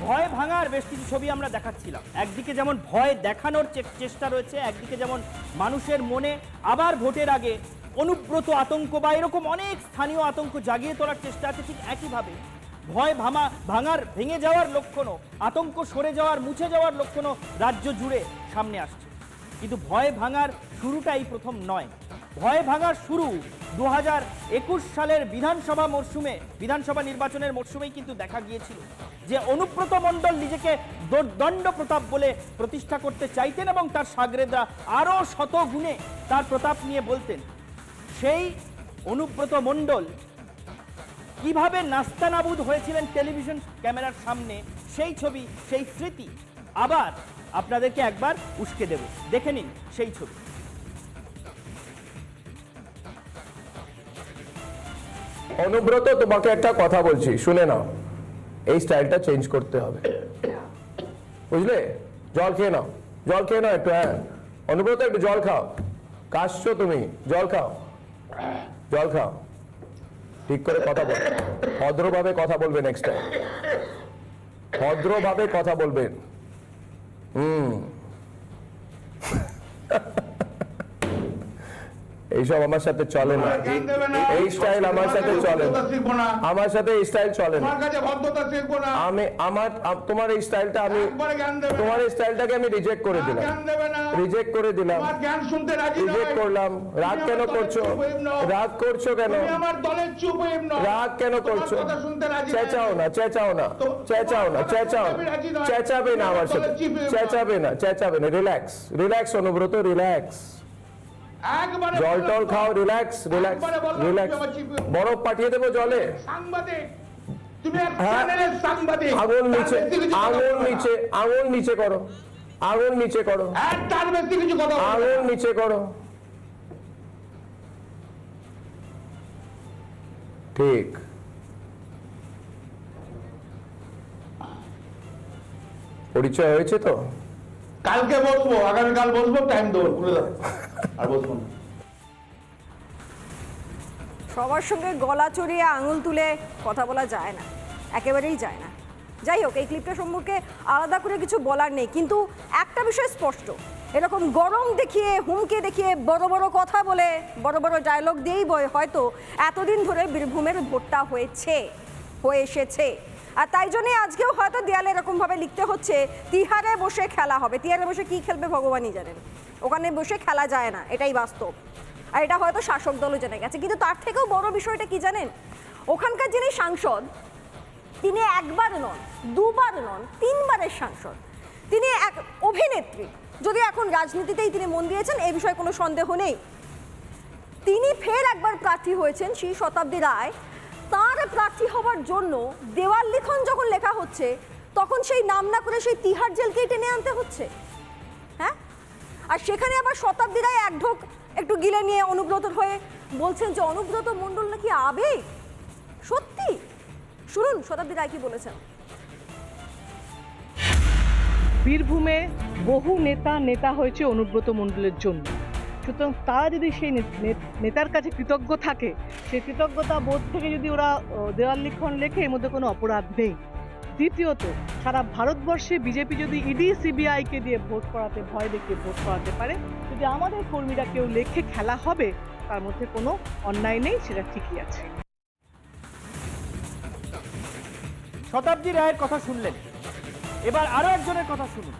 ভয় ভাঙার বেশ কিছু ছবি আমরা দেখাচ্ছিলাম। একদিকে যেমন ভয় দেখানোর চেষ্টা রয়েছে, একদিকে যেমন মানুষের মনে আবার ভোটের আগে অনুব্রত আতঙ্ক বা এরকম অনেক স্থানীয় আতঙ্ক জাগিয়ে তোলার চেষ্টা আছে। ঠিক একইভাবে ভয় ভাঙার ভেঙে যাওয়ার লক্ষণও, আতঙ্ক সরে যাওয়ার মুছে যাওয়ার লক্ষণও রাজ্য জুড়ে সামনে আসছে। কিন্তু ভয় ভাঙার শুরুটাই প্রথম নয়। ভয় ভাঙার শুরু 2021 সালের বিধানসভা নির্বাচনের মরশুমেই কিন্তু দেখা গিয়েছিল যে অনুব্রত মণ্ডল নিজেকে দণ্ড প্রতাপ বলে প্রতিষ্ঠা করতে চাইতেন এবং তার সাগরেদরা আরও শত গুণে তার প্রতাপ নিয়ে বলতেন। সেই অনুব্রত মণ্ডল কিভাবে নাস্তানাবুদ হয়েছিলেন টেলিভিশন ক্যামেরার সামনে, সেই ছবি, সেই স্মৃতি আবার আপনাদেরকে একবার উস্কে দেব। দেখে নিন সেই ছবি। অনুব্রত, তোমাকে একটা কথা বলছি, শুনে নাও। এই স্টাইলটা চেঞ্জ করতে হবে, বুঝলে? জল খেয়ে নাও, জল খেয়ে নাও একটু। হ্যাঁ অনুব্রত, একটু জল খাও। কাশছো তুমি, জল খাও, জল খাও। ঠিক করে কথা বল, ভদ্রভাবে কথা বলবে। নেক্সট টাইম ভদ্রভাবে কথা বলবেন। এইসব আমার সাথে চলে না, এই স্টাইল আমার সাথে চলে না, আমার সাথে এই স্টাইল চলে না। আমি তোমার এই স্টাইলটা তোমার এই স্টাইলটাকে আমি রিজেক্ট করে দিলাম, রিজেক্ট করলাম। রাগ কেন করছো? রাগ করছো কেন? রাগ কেন করছো? চেঁচাও না, চেঁচাও না, চেঁচাও না, চেঁচাও না, চেঁচাবে না আমার সাথে, চেঁচাবে না, চেঁচাবে না। Relax, relax Anubrata, relax. জল টল খাও, রিল্যাক্স, রিল্যাক্স, রিল্যাক্স। বরফ পাঠিয়ে দেবো জলে। আঙুল নিচে, আঙুল নিচে, আঙুল নিচে করো, আঙুল নিচে করো, আঙুল নিচে করো। ঠিক। পরিচয় হয়েছে তো? কালকে বসবো, আগামীকাল বসবো, টাইম দেবো, ভুলে যাবো, আর বসবো না। সবার সঙ্গে গলা চড়িয়ে আঙুল তুলে কথা বলা যায় না, একেবারেই যায় না। যাই হোক, এই ক্লিপটা সম্পর্কে আলাদা করে কিছু বলার নেই, কিন্তু একটা বিষয় স্পষ্ট, এরকম গরম দেখিয়ে, হুমকে দেখিয়ে, বড় বড় কথা বলে, বড় বড় ডায়লগ দিয়েই হয়তো এতদিন ধরে বীরভূমের ভোটটা হয়ে এসেছে। আর তাই জন্যই আজকেও হয়তো দেয়ালে এরকমভাবে লিখতে হচ্ছে তিহারে বসে খেলা হবে। তিহারে বসে কি খেলবে ভগবানই জানেন, ওখানে বসে খেলা যায় না, এটাই বাস্তব। আর এটা হয়তো শাসক দলও জেনে গেছে। কিন্তু তার থেকেও বড় বিষয়টা কি জানেন, ওখানকার যিনি সাংসদ, তিনি একবার নন, দুবার নন, তিনবারের সাংসদ। তিনি এক অভিনেত্রী, যদি এখন রাজনীতিতেই তিনি মন দিয়েছেন এই বিষয়ে কোনো সন্দেহ নেই। তিনি ফের একবার প্রার্থী হয়েছেন, শ্রী শতাব্দী রায়। তার প্রার্থী হওয়ার জন্য দেওয়াল লিখন যখন লেখা হচ্ছে, তখন সেই নাম না করে সেই তিহার জেলকেই টেনে আনতে হচ্ছে। হ্যাঁ, আর সেখানে আবার শতাব্দী রায় এক ঢোক একটু গিলে নিয়ে অনুব্রত হয়ে বলছেন যে অনুব্রত মণ্ডল নাকি আবেগ। সত্যি শুনুন শতাব্দী রায় কি বলেছেন। বীরভূমে বহু নেতা হয়েছে অনুব্রত মণ্ডলের জন্য, সুতরাং তারা যদি সেই নেতার কাছে কৃতজ্ঞ থাকে, সেই কৃতজ্ঞতা বোধ থেকে যদি ওরা দেওয়াল লিখন লেখে, এর মধ্যে কোনো অপরাধ নেই। দ্বিতীয়ত, সারা ভারতবর্ষে বিজেপি যদি ইডি সিবিআইকে দিয়ে ভোট করাতে, ভয় দেখিয়ে ভোট করাতে পারে, যদি আমাদের কর্মীরা কেউ লেখে খেলা হবে, তার মধ্যে কোনো অন্যায় নেই, সেটা ঠিকই আছে। শতাব্দী রায়ের কথা শুনলেন, এবার আরো একজনের কথা শুনুন।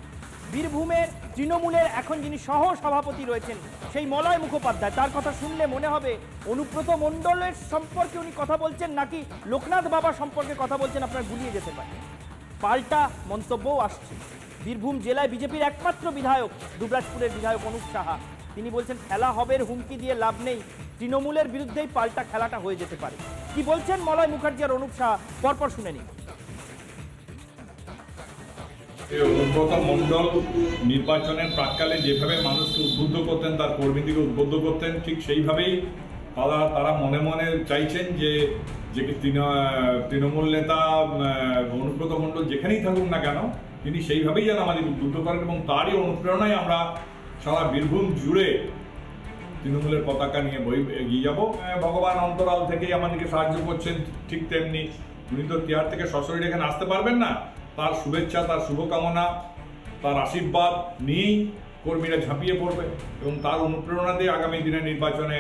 বীরভূমের তৃণমূলের এখন যিনি সহ সভাপতি রয়েছেন, সেই মলয় মুখোপাধ্যায়, তার কথা শুনলে মনে হবে অনুব্রত মণ্ডলের সম্পর্কে উনি কথা বলছেন নাকি লোকনাথ বাবা সম্পর্কে কথা বলছেন, আপনার গুলিয়ে যেতে পারে। পাল্টা মন্তব্যও আসছে। বীরভূম জেলায় বিজেপির একমাত্র বিধায়ক, দুবরাজপুরের বিধায়ক অনুপ সাহা, তিনি বলছেন খেলা হবে হুমকি দিয়ে লাভ নেই, তৃণমূলের বিরুদ্ধেই পাল্টা খেলাটা হয়ে যেতে পারে। কি বলছেন মলয় মুখার্জি আর অনুপ সাহা, পরপর শুনে নিন। অনুব্রত মণ্ডল নির্বাচনের প্রাককালে যেভাবে মানুষকে উদ্বুদ্ধ করতেন, তার কর্মীদেরকে উদ্বুদ্ধ করতেন, ঠিক সেইভাবেই তারা মনে মনে চাইছেন যে তৃণমূল নেতা অনুব্রত মণ্ডল যেখানেই থাকুক না কেন, তিনি সেইভাবেই যেন আমাদের উদ্বুদ্ধ করেন, এবং তারই অনুপ্রেরণায় আমরা সারা বীরভূম জুড়ে তৃণমূলের পতাকা নিয়ে এগিয়ে যাব। ভগবান অন্তরাল থেকেই আমাদেরকে সাহায্য করছেন, ঠিক তেমনি উনি তো তিহার থেকে সশরীরে এখানে আসতে পারবেন না, তার শুভেচ্ছা, তার শুভকামনা, তার আশীর্বাদ নিয়েই কর্মীরা ঝাঁপিয়ে পড়বে এবং তার অনুপ্রেরণা দিয়ে আগামী দিনে নির্বাচনে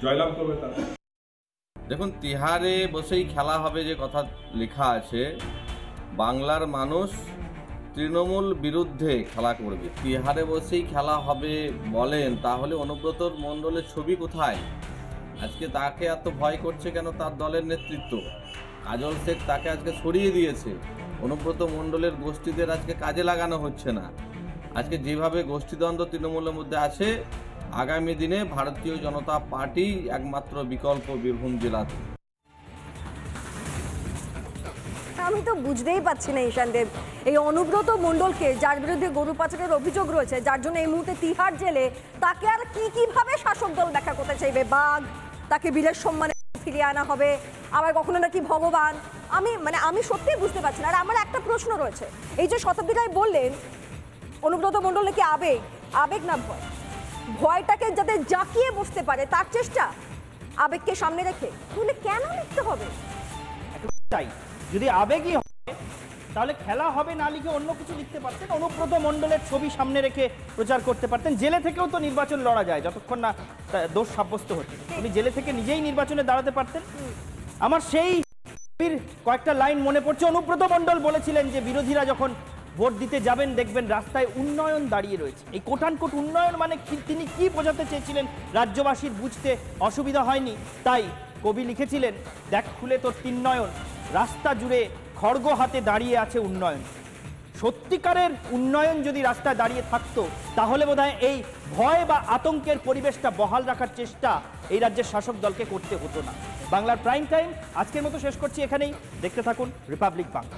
জয়লাভ করবে তারা। দেখুন, তিহারে বসেই খেলা হবে যে কথা লেখা আছে, বাংলার মানুষ তৃণমূল বিরুদ্ধে খেলা করবে। তিহারে বসেই খেলা হবে বলেন, তাহলে অনুব্রত মণ্ডলের ছবি কোথায়? আজকে তাকে এত ভয় করছে কেন তার দলের নেতৃত্ব? কাজল শেখ তাকে আজকে সরিয়ে দিয়েছে। অনুব্রত মণ্ডলের গোষ্ঠীদের আজকে কাজে লাগানো হচ্ছে না। আজকে যেভাবে গোষ্ঠীদ্বন্দ্ব তৃণমূলের মধ্যে আছে, আগামী দিনে ভারতীয় জনতা পার্টি একমাত্র বিকল্প বীরভূম জেলাতে। আমি তো বুঝতেই পারছি না ঈশান দেব, এই অনুব্রত মণ্ডলকে, যার বিরুদ্ধে গরু পাচারের অভিযোগ রয়েছে, যার জন্য এই মুহূর্তে তিহার জেলে, তাকে আর কিভাবে শাসক দল দেখা করতে চাইবে? বাঘ, তাকে বীরের সম্মানে ফিরিয়ে আনা হবে, আবার কখনো নাকি ভগবান। আমি সত্যিই বুঝতে পারছি না। আর আমার একটা প্রশ্ন রয়েছে, এই যে শতাব্দী রায় বললেন অনুব্রত মণ্ডল নাকি আবেগ না ভয়, ভয়টাকে যাতে জাঁকিয়ে বসতে পারে তার চেষ্টা, আবেগকে সামনে রেখে, তাহলে কেন লিখতে হবে? তাই যদি আবেগই হয় তাহলে খেলা হবে না লিখে অন্য কিছু লিখতে পারতেন। অনুব্রত মণ্ডলের ছবি সামনে রেখে প্রচার করতে পারতেন। জেলে থেকেও তো নির্বাচন লড়া যায় যতক্ষণ না দোষ সাব্যস্ত হচ্ছে। উনি জেলে থেকে নিজেই নির্বাচনে দাঁড়াতে পারতেন। আমার সেই কয়েকটা লাইন মনে পড়ছে। অনুব্রত মণ্ডল বলেছিলেন যে বিরোধীরা যখন ভোট দিতে যাবেন দেখবেন রাস্তায় উন্নয়ন দাঁড়িয়ে রয়েছে। এই কোটানকোট উন্নয়ন মানে তিনি কি বোঝাতে চেয়েছিলেন রাজ্যবাসীর বুঝতে অসুবিধা হয়নি। তাই কবি লিখেছিলেন, দেখ খুলে তোর তিন নয়ন, রাস্তা জুড়ে খড়গ হাতে দাঁড়িয়ে আছে উন্নয়ন। সত্যিকারের উন্নয়ন যদি রাস্তায় দাঁড়িয়ে থাকতো তাহলে বোধহয় এই ভয় বা আতঙ্কের পরিবেশটা বহাল রাখার চেষ্টা এই রাজ্যের শাসক দলকে করতে হতো না। বাংলার প্রাইম টাইম আজকের মতো শেষ করছি এখানেই। দেখতে থাকুন রিপাবলিক বাংলা।